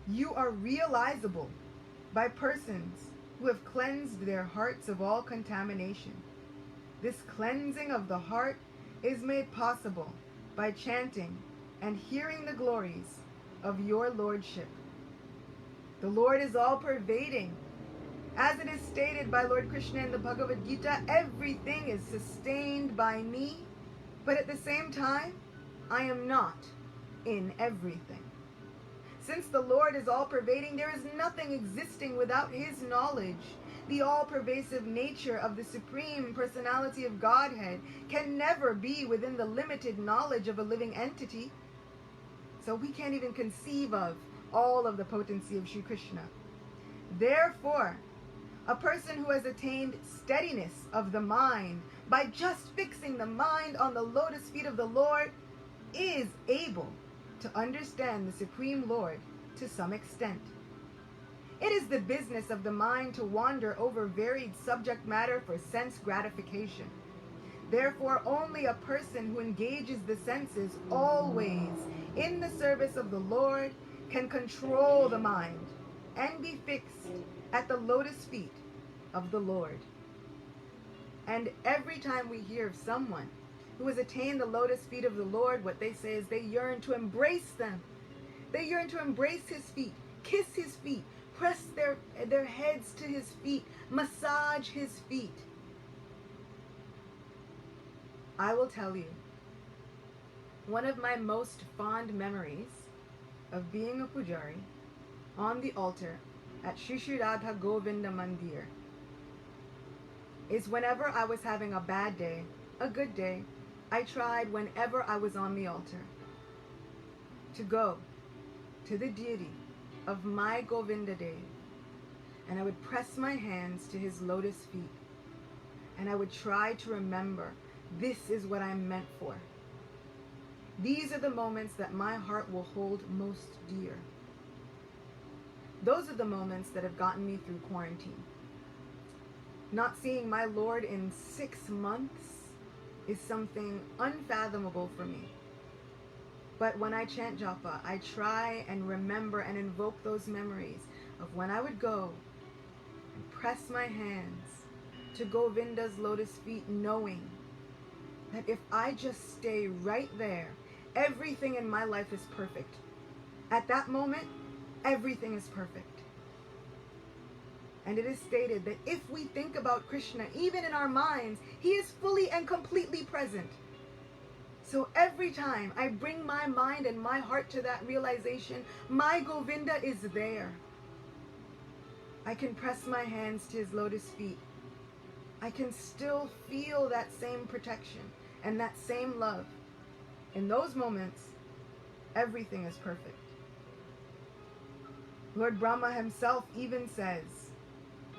You are realizable by persons who have cleansed their hearts of all contamination. This cleansing of the heart is made possible by chanting and hearing the glories of your lordship. The Lord is all-pervading. As it is stated by Lord Krishna in the Bhagavad Gita, everything is sustained by me, but at the same time, I am not in everything. Since the Lord is all-pervading, there is nothing existing without his knowledge. The all-pervasive nature of the Supreme Personality of Godhead can never be within the limited knowledge of a living entity. So we can't even conceive of all of the potency of Sri Krishna. Therefore, a person who has attained steadiness of the mind by just fixing the mind on the lotus feet of the Lord is able to understand the Supreme Lord to some extent. It is the business of the mind to wander over varied subject matter for sense gratification. Therefore, only a person who engages the senses always in the service of the Lord can control the mind and be fixed at the lotus feet of the Lord. And every time we hear of someone who has attained the lotus feet of the Lord, what they say is they yearn to embrace them. They yearn to embrace his feet, kiss his feet, press their heads to his feet, massage his feet. I will tell you, one of my most fond memories of being a pujari on the altar at Shri Shri Radha Govinda Mandir is whenever I was having a bad day, a good day, I tried whenever I was on the altar to go to the deity of my Govinda Dev, and I would press my hands to his lotus feet, and I would try to remember, this is what I'm meant for. These are the moments that my heart will hold most dear. Those are the moments that have gotten me through quarantine. Not seeing my Lord in 6 months is something unfathomable for me. But when I chant japa, I try and remember and invoke those memories of when I would go and press my hands to Govinda's lotus feet, knowing that if I just stay right there, everything in my life is perfect. At that moment, everything is perfect. And it is stated that if we think about Krishna, even in our minds, he is fully and completely present. So every time I bring my mind and my heart to that realization, my Govinda is there. I can press my hands to his lotus feet. I can still feel that same protection and that same love. In those moments, everything is perfect. Lord Brahma himself even says,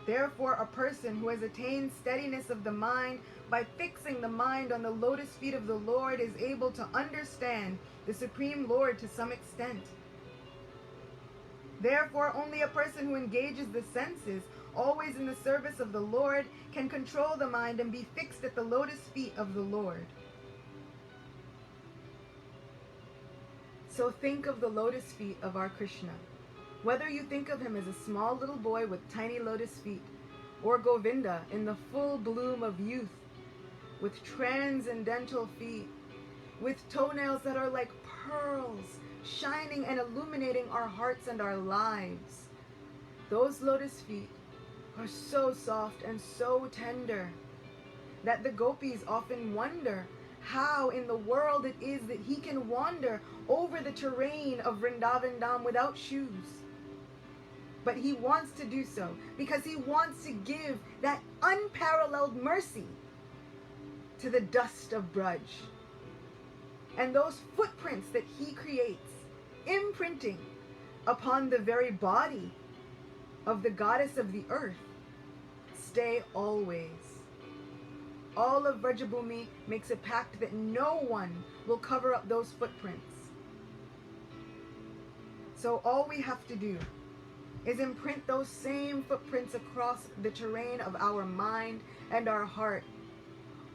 therefore, a person who has attained steadiness of the mind by fixing the mind on the lotus feet of the Lord is able to understand the Supreme Lord to some extent. Therefore, only a person who engages the senses, always in the service of the Lord, can control the mind and be fixed at the lotus feet of the Lord. So think of the lotus feet of our Krishna. Whether you think of him as a small little boy with tiny lotus feet, or Govinda in the full bloom of youth, with transcendental feet, with toenails that are like pearls, shining and illuminating our hearts and our lives. Those lotus feet are so soft and so tender that the gopis often wonder how in the world it is that he can wander over the terrain of Vrindavan Dham without shoes. But he wants to do so because he wants to give that unparalleled mercy to the dust of Braj. And those footprints that he creates, imprinting upon the very body of the goddess of the earth, stay always. All of Vrajabhumi makes a pact that no one will cover up those footprints. So all we have to do is imprint those same footprints across the terrain of our mind and our heart.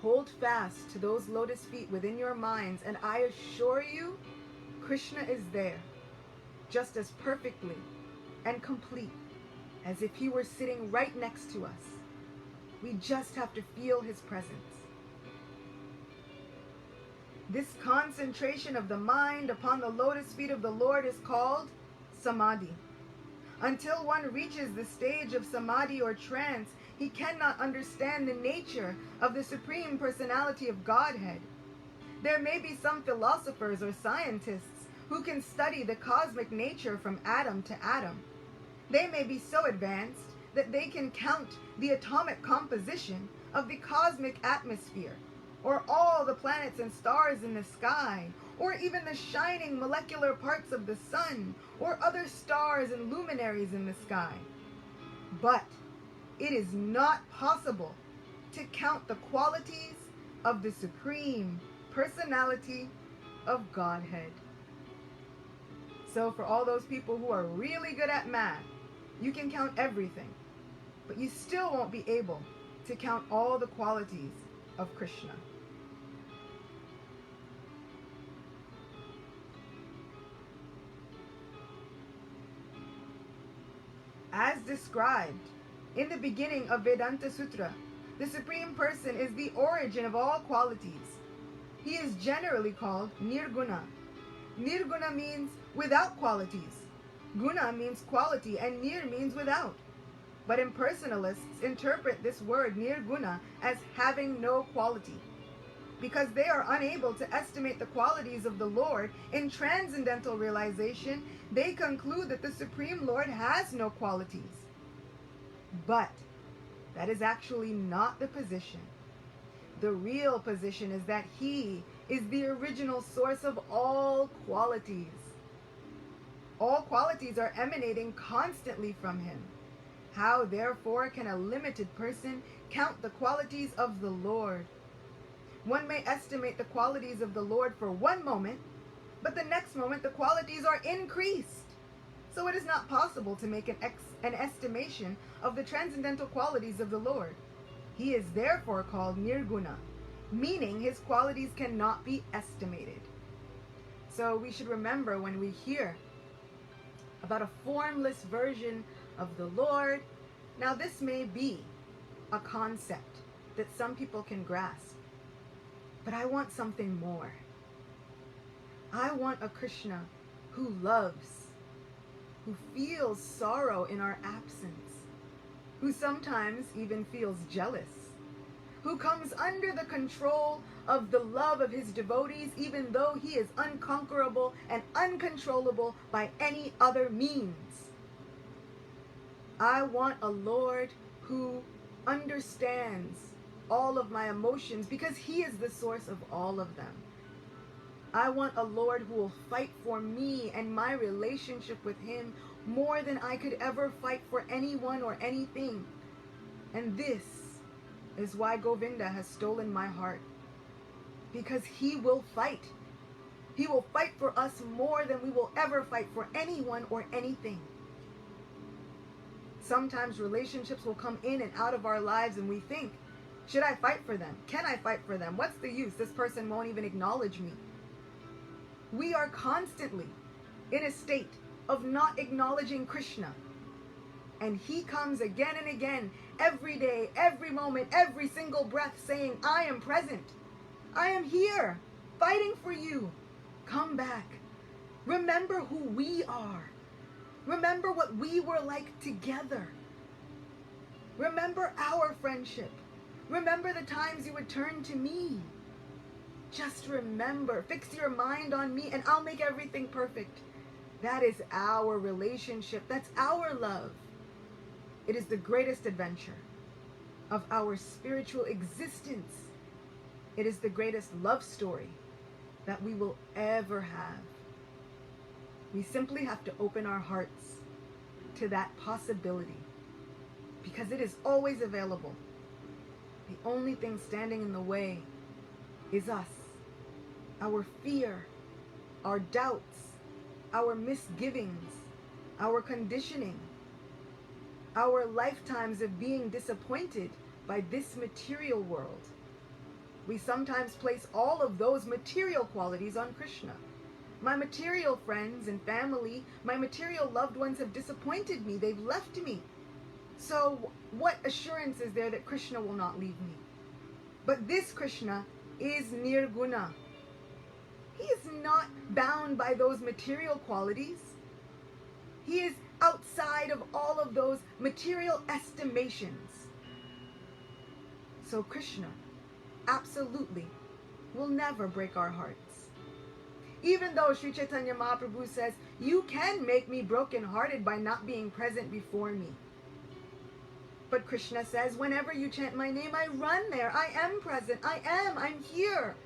Hold fast to those lotus feet within your minds, and I assure you, Krishna is there, just as perfectly and complete as if he were sitting right next to us. We just have to feel his presence. This concentration of the mind upon the lotus feet of the Lord is called Samadhi. Until one reaches the stage of Samadhi or trance, he cannot understand the nature of the Supreme Personality of Godhead. There may be some philosophers or scientists who can study the cosmic nature from atom to atom. They may be so advanced that they can count the atomic composition of the cosmic atmosphere, or all the planets and stars in the sky, or even the shining molecular parts of the sun, or other stars and luminaries in the sky. But it is not possible to count the qualities of the Supreme Personality of Godhead. So for all those people who are really good at math, you can count everything, but you still won't be able to count all the qualities of Krishna. As described in the beginning of Vedanta Sutra, the Supreme Person is the origin of all qualities. He is generally called Nirguna. Nirguna means without qualities. Guna means quality, and Nir means without. But impersonalists interpret this word Nirguna as having no quality. Because they are unable to estimate the qualities of the Lord in transcendental realization, they conclude that the Supreme Lord has no qualities. But that is actually not the position. The real position is that he is the original source of all qualities. All qualities are emanating constantly from him. How, therefore, can a limited person count the qualities of the Lord? One may estimate the qualities of the Lord for one moment, but the next moment the qualities are increased. So it is not possible to make an estimation of the transcendental qualities of the Lord. He is therefore called Nirguna, meaning his qualities cannot be estimated. So we should remember when we hear about a formless version of the Lord, now this may be a concept. that some people can grasp. But I want something more. I want a Krishna who loves, who feels sorrow in our absence, who sometimes even feels jealous, who comes under the control of the love of his devotees even though he is unconquerable and uncontrollable by any other means. I want a Lord who understands all of my emotions because he is the source of all of them. I want a Lord who will fight for me and my relationship with him more than I could ever fight for anyone or anything. And this is why Govinda has stolen my heart. Because he will fight. He will fight for us more than we will ever fight for anyone or anything. Sometimes relationships will come in and out of our lives and we think, should I fight for them? Can I fight for them? What's the use? This person won't even acknowledge me. We are constantly in a state of not acknowledging Krishna. And he comes again and again, every day, every moment, every single breath saying, I am present. I am here, fighting for you. Come back. Remember who we are. Remember what we were like together. Remember our friendship. Remember the times you would turn to me. Just remember, fix your mind on me and I'll make everything perfect. That is our relationship. That's our love. It is the greatest adventure of our spiritual existence. It is the greatest love story that we will ever have. We simply have to open our hearts to that possibility because it is always available. The only thing standing in the way is us, our fear, our doubts, our misgivings, our conditioning, our lifetimes of being disappointed by this material world. We sometimes place all of those material qualities on Krishna. My material friends and family, my material loved ones have disappointed me. They've left me. So what assurance is there that Krishna will not leave me? But this Krishna is nirguna. He is not bound by those material qualities. He is outside of all of those material estimations. So Krishna absolutely will never break our hearts. Even though Sri Chaitanya Mahaprabhu says, you can make me brokenhearted by not being present before me. But Krishna says, whenever you chant my name, I run there. I am present. I'm here.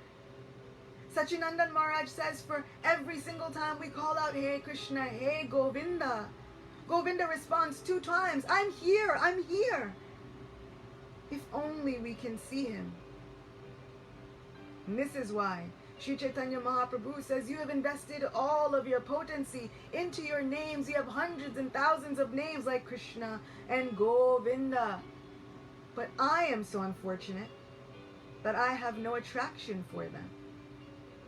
Sachinandan Maharaj says, for every single time we call out, Hey Krishna, Hey Govinda, Govinda responds 2 times, I'm here. If only we can see him. And this is why Sri Chaitanya Mahaprabhu says, you have invested all of your potency into your names. You have hundreds and thousands of names like Krishna and Govinda. But I am so unfortunate that I have no attraction for them.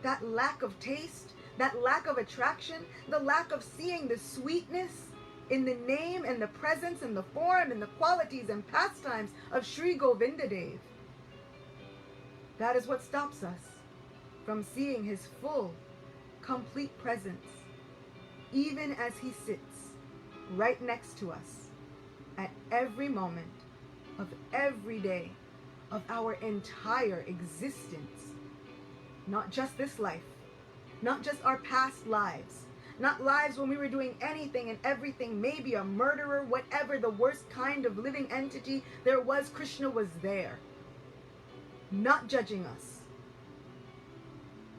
That lack of taste, that lack of attraction, the lack of seeing the sweetness in the name and the presence and the form and the qualities and pastimes of Sri Govinda Dev. That is what stops us from seeing his full, complete presence, even as he sits right next to us at every moment of every day of our entire existence. Not just this life, not just our past lives, not lives when we were doing anything and everything, maybe a murderer, whatever the worst kind of living entity there was, Krishna was there. Not judging us,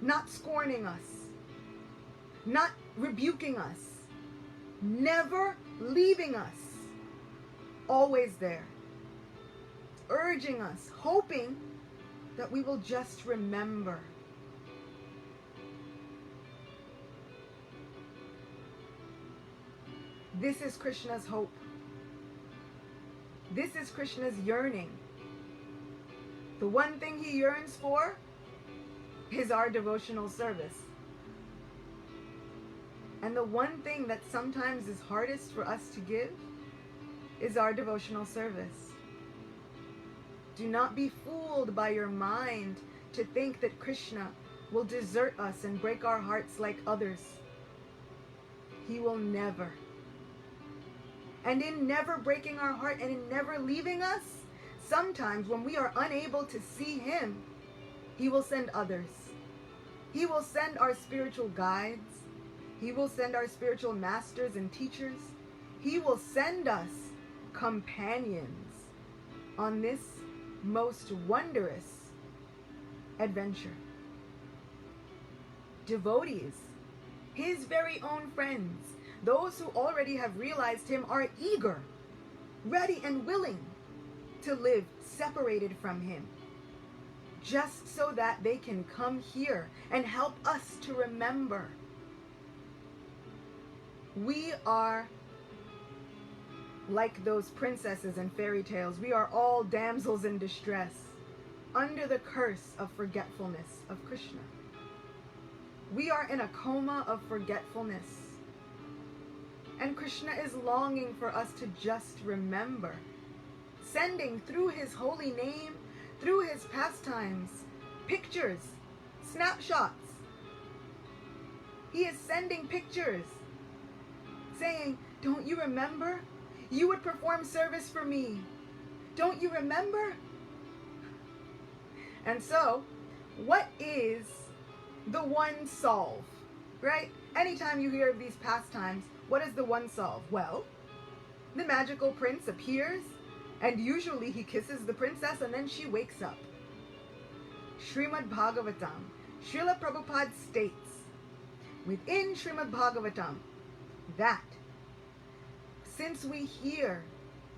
not scorning us, not rebuking us, never leaving us, always there, urging us, hoping that we will just remember. This is Krishna's hope. This is Krishna's yearning. The one thing he yearns for is our devotional service. And the one thing that sometimes is hardest for us to give is our devotional service. Do not be fooled by your mind to think that Krishna will desert us and break our hearts like others. He will never. And in never breaking our heart and in never leaving us, sometimes when we are unable to see him, he will send others. He will send our spiritual guides. He will send our spiritual masters and teachers. He will send us companions on this most wondrous adventure. Devotees, his very own friends, those who already have realized him, are eager, ready and willing to live separated from him, just so that they can come here and help us to remember. We are like those princesses in fairy tales. We are all damsels in distress, under the curse of forgetfulness of Krishna. We are in a coma of forgetfulness. And Krishna is longing for us to just remember, sending through his holy name, through his pastimes, pictures, snapshots. He is sending pictures, saying, don't you remember? You would perform service for me. Don't you remember? And so, what is the one solve, right? Anytime you hear of these pastimes, what is the one solve? Well, the magical prince appears, and usually he kisses the princess and then she wakes up. Srimad Bhagavatam, Srila Prabhupada states within Srimad Bhagavatam that since we hear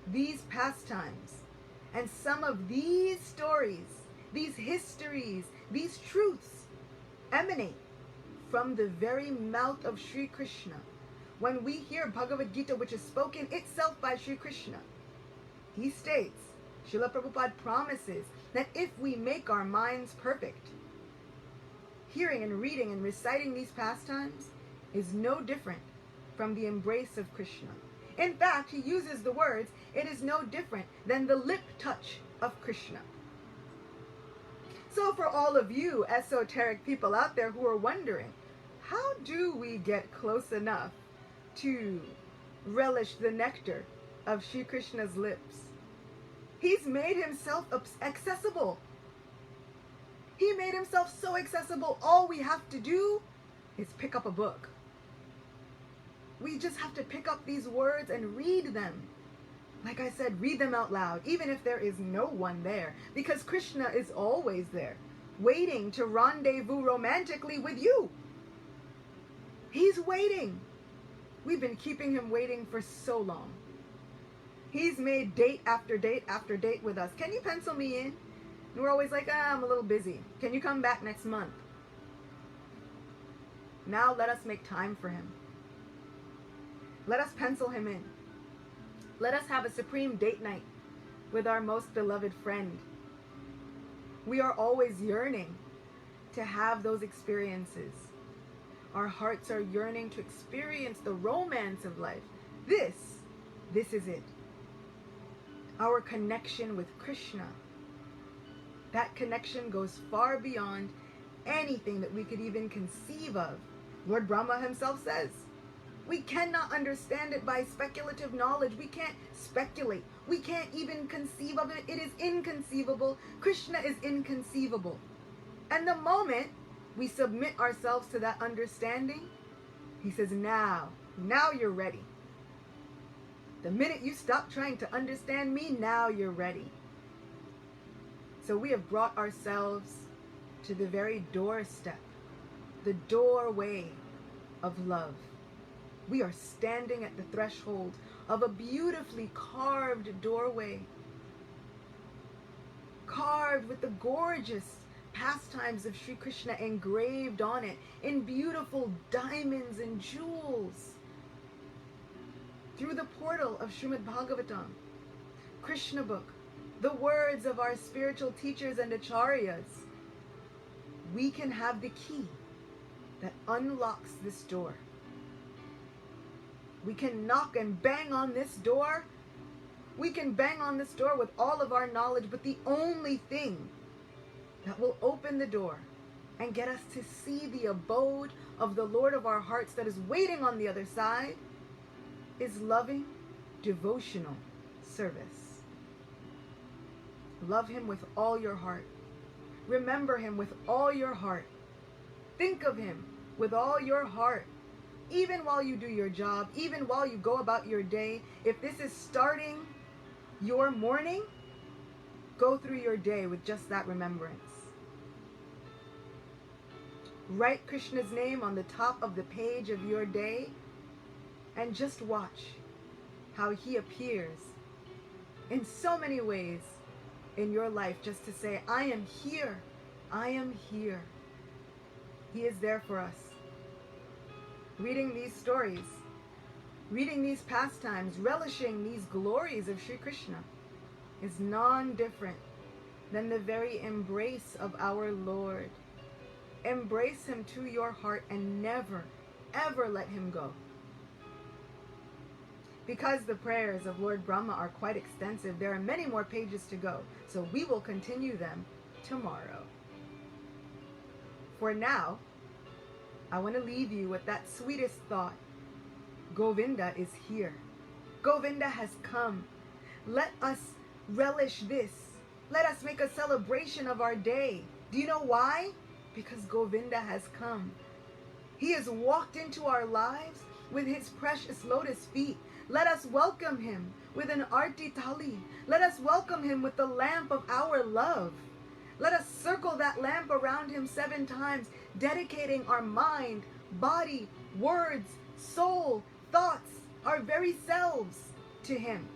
these pastimes and some of these stories, these histories, these truths emanate from the very mouth of Sri Krishna, when we hear Bhagavad Gita, which is spoken itself by Sri Krishna, he states, Srila Prabhupada promises that if we make our minds perfect, hearing and reading and reciting these pastimes is no different from the embrace of Krishna. In fact, he uses the words, it is no different than the lip touch of Krishna. So for all of you esoteric people out there who are wondering, how do we get close enough to relish the nectar of Sri Krishna's lips? He's made himself accessible. He made himself so accessible, all we have to do is pick up a book. We just have to pick up these words and read them. Like I said, read them out loud, even if there is no one there, because Krishna is always there, waiting to rendezvous romantically with you. He's waiting. We've been keeping him waiting for so long. He's made date after date after date with us. Can you pencil me in? And we're always like, I'm a little busy. Can you come back next month? Now let us make time for him. Let us pencil him in. Let us have a supreme date night with our most beloved friend. We are always yearning to have those experiences. Our hearts are yearning to experience the romance of life. This is it. Our connection with Krishna. That connection goes far beyond anything that we could even conceive of. Lord Brahma himself says, we cannot understand it by speculative knowledge. We can't speculate. We can't even conceive of it. It is inconceivable. Krishna is inconceivable. And the moment we submit ourselves to that understanding, he says, now you're ready. The minute you stop trying to understand me, now you're ready. So we have brought ourselves to the very doorstep, the doorway of love. We are standing at the threshold of a beautifully carved doorway, carved with the gorgeous pastimes of Sri Krishna engraved on it in beautiful diamonds and jewels. Through the portal of Srimad Bhagavatam, Krishna book, the words of our spiritual teachers and acharyas, we can have the key that unlocks this door. We can knock and bang on this door We can bang on this door with all of our knowledge, but the only thing that will open the door and get us to see the abode of the Lord of our hearts that is waiting on the other side is loving, devotional service. Love him with all your heart. Remember him with all your heart. Think of him with all your heart. Even while you do your job, even while you go about your day, if this is starting your morning, go through your day with just that remembrance. Write Krishna's name on the top of the page of your day and just watch how he appears in so many ways in your life, just to say, I am here. I am here. He is there for us. Reading these stories, reading these pastimes, relishing these glories of Sri Krishna is non-different than the very embrace of our Lord. Embrace him to your heart and never, ever let him go. Because the prayers of Lord Brahma are quite extensive, there are many more pages to go, so we will continue them tomorrow. For now, I want to leave you with that sweetest thought. Govinda is here. Govinda has come. Let us relish this. Let us make a celebration of our day. Do you know why? Because Govinda has come. He has walked into our lives with his precious lotus feet. Let us welcome him with an arti thali. Let us welcome him with the lamp of our love. Let us circle that lamp around him 7 times, dedicating our mind, body, words, soul, thoughts, our very selves to him.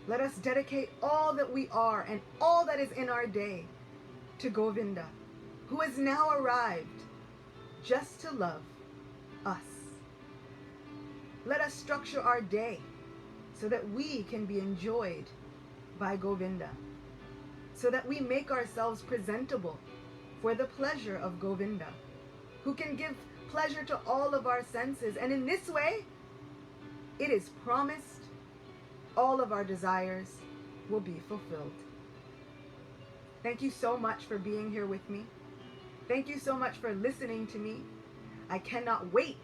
Let us dedicate all that we are and all that is in our day to Govinda, who has now arrived just to love us. Let us structure our day so that we can be enjoyed by Govinda, so that we make ourselves presentable for the pleasure of Govinda, who can give pleasure to all of our senses. And in this way, it is promised all of our desires will be fulfilled. Thank you so much for being here with me. Thank you so much for listening to me. I cannot wait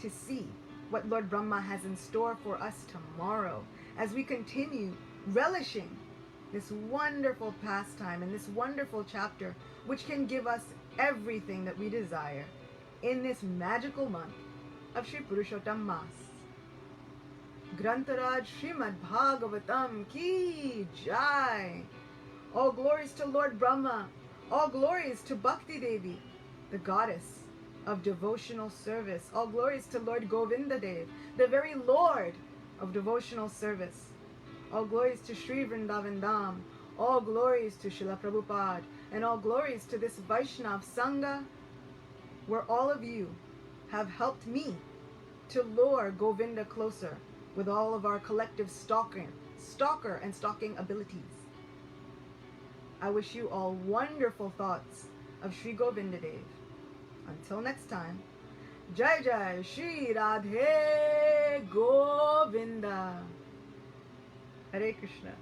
to see what Lord Brahma has in store for us tomorrow as we continue relishing this wonderful pastime and this wonderful chapter, which can give us everything that we desire in this magical month of Sri Purushottama Mas. Grantaraj Srimad Bhagavatam Ki Jai. All glories to Lord Brahma. All glories to Bhakti Devi, the goddess of devotional service. All glories to Lord Govinda Dev, the very Lord of devotional service. All glories to Sri Vrindavan Dham. All glories to Srila Prabhupada. And all glories to this Vaishnav Sangha, where all of you have helped me to lure Govinda closer with all of our collective stalker and stalking abilities. I wish you all wonderful thoughts of Sri Govinda Dev. Until next time, Jai Jai Shri Radhe Govinda. Hare Krishna.